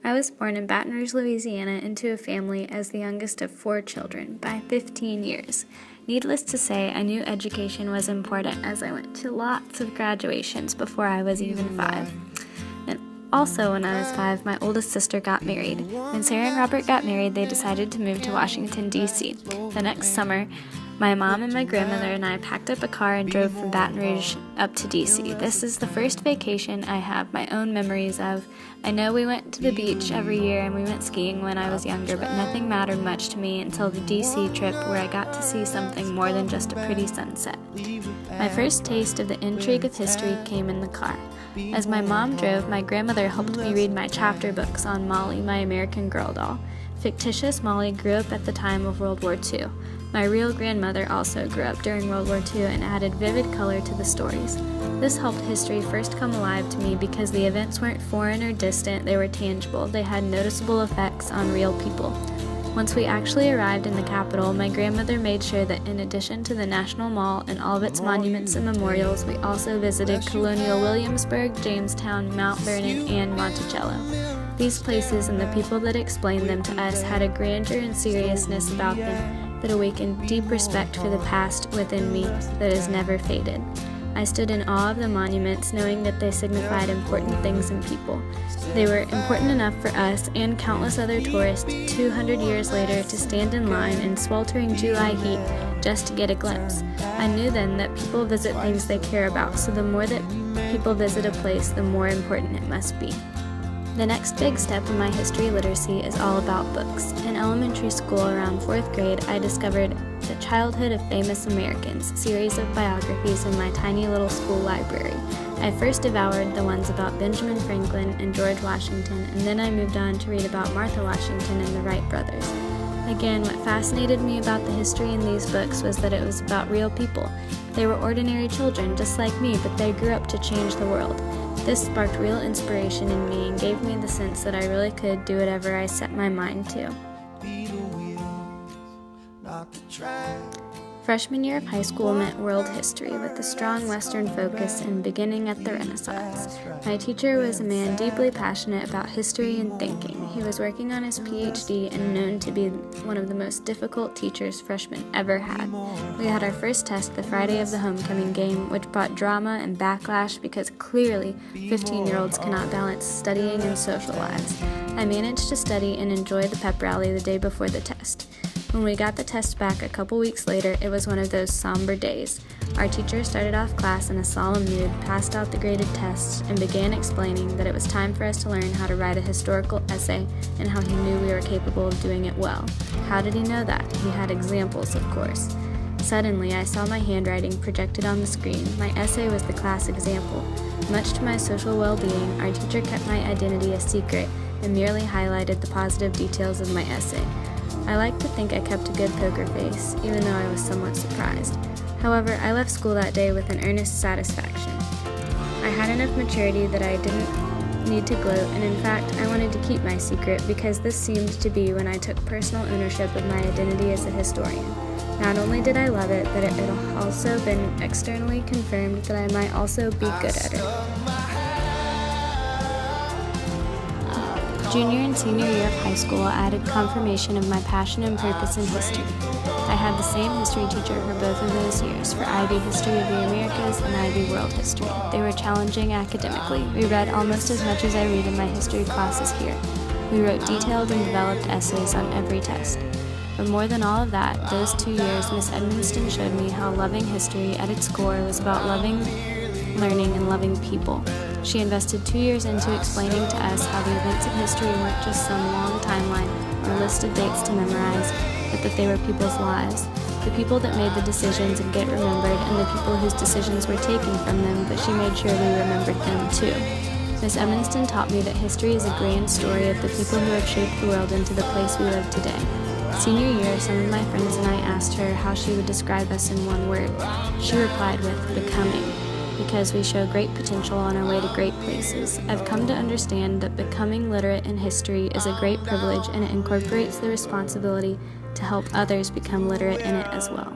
I was born in Baton Rouge, Louisiana, into a family as the youngest of 4 children by 15 years. Needless to say, I knew education was important as I went to lots of graduations before I was even 5. And also, when I was 5, my oldest sister got married. When Sarah and Robert got married, they decided to move to Washington, D.C. The next summer, my mom and my grandmother and I packed up a car and drove from Baton Rouge up to D.C. This is the first vacation I have my own memories of. I know we went to the beach every year and we went skiing when I was younger, but nothing mattered much to me until the D.C. trip where I got to see something more than just a pretty sunset. My first taste of the intrigue of history came in the car. As my mom drove, my grandmother helped me read my chapter books on Molly, my American Girl doll. Fictitious Molly grew up at the time of World War II. My real grandmother also grew up during World War II and added vivid color to the stories. This helped history first come alive to me because the events weren't foreign or distant, they were tangible. They had noticeable effects on real people. Once we actually arrived in the capital, my grandmother made sure that in addition to the National Mall and all of its monuments and memorials, we also visited Colonial Williamsburg, Jamestown, Mount Vernon, and Monticello. These places and the people that explained them to us had a grandeur and seriousness about them that awakened deep respect for the past within me that has never faded. I stood in awe of the monuments, knowing that they signified important things in people. They were important enough for us and countless other tourists 200 years later to stand in line in sweltering July heat just to get a glimpse. I knew then that people visit things they care about, so the more that people visit a place, the more important it must be. The next big step in my history literacy is all about books. In elementary school, around 4th grade, I discovered The Childhood of Famous Americans, series of biographies in my tiny little school library. I first devoured the ones about Benjamin Franklin and George Washington, and then I moved on to read about Martha Washington and the Wright brothers. Again, what fascinated me about the history in these books was that it was about real people. They were ordinary children, just like me, but they grew up to change the world. This sparked real inspiration in me and gave me the sense that I really could do whatever I set my mind to. Freshman year of high school meant world history with a strong Western focus and beginning at the Renaissance. My teacher was a man deeply passionate about history and thinking. He was working on his PhD and known to be one of the most difficult teachers freshmen ever had. We had our first test the Friday of the homecoming game, which brought drama and backlash because clearly 15-year-olds cannot balance studying and social lives. I managed to study and enjoy the pep rally the day before the test. When we got the test back a couple weeks later, it was one of those somber days. Our teacher started off class in a solemn mood, passed out the graded tests, and began explaining that it was time for us to learn how to write a historical essay and how he knew we were capable of doing it well. How did he know that? He had examples, of course. Suddenly, I saw my handwriting projected on the screen. My essay was the class example. Much to my social well-being, our teacher kept my identity a secret and merely highlighted the positive details of my essay. I like to think I kept a good poker face, even though I was somewhat surprised. However, I left school that day with an earnest satisfaction. I had enough maturity that I didn't need to gloat, and in fact, I wanted to keep my secret because this seemed to be when I took personal ownership of my identity as a historian. Not only did I love it, but it had also been externally confirmed that I might also be good at it. Junior and senior year of high school added confirmation of my passion and purpose in history. I had the same history teacher for both of those years, for IB History of the Americas and IB World History. They were challenging academically. We read almost as much as I read in my history classes here. We wrote detailed and developed essays on every test. But more than all of that, those 2 years, Miss Edmonston showed me how loving history at its core was about loving, learning, and loving people. She invested 2 years into explaining to us how the events of history weren't just some long timeline or list of dates to memorize, but that they were people's lives, the people that made the decisions and get remembered, and the people whose decisions were taken from them, but she made sure we remembered them too. Miss Edmonston taught me that history is a grand story of the people who have shaped the world into the place we live today. Senior year, some of my friends and I asked her how she would describe us in one word. She replied with becoming. Because we show great potential on our way to great places. I've come to understand that becoming literate in history is a great privilege, and it incorporates the responsibility to help others become literate in it as well.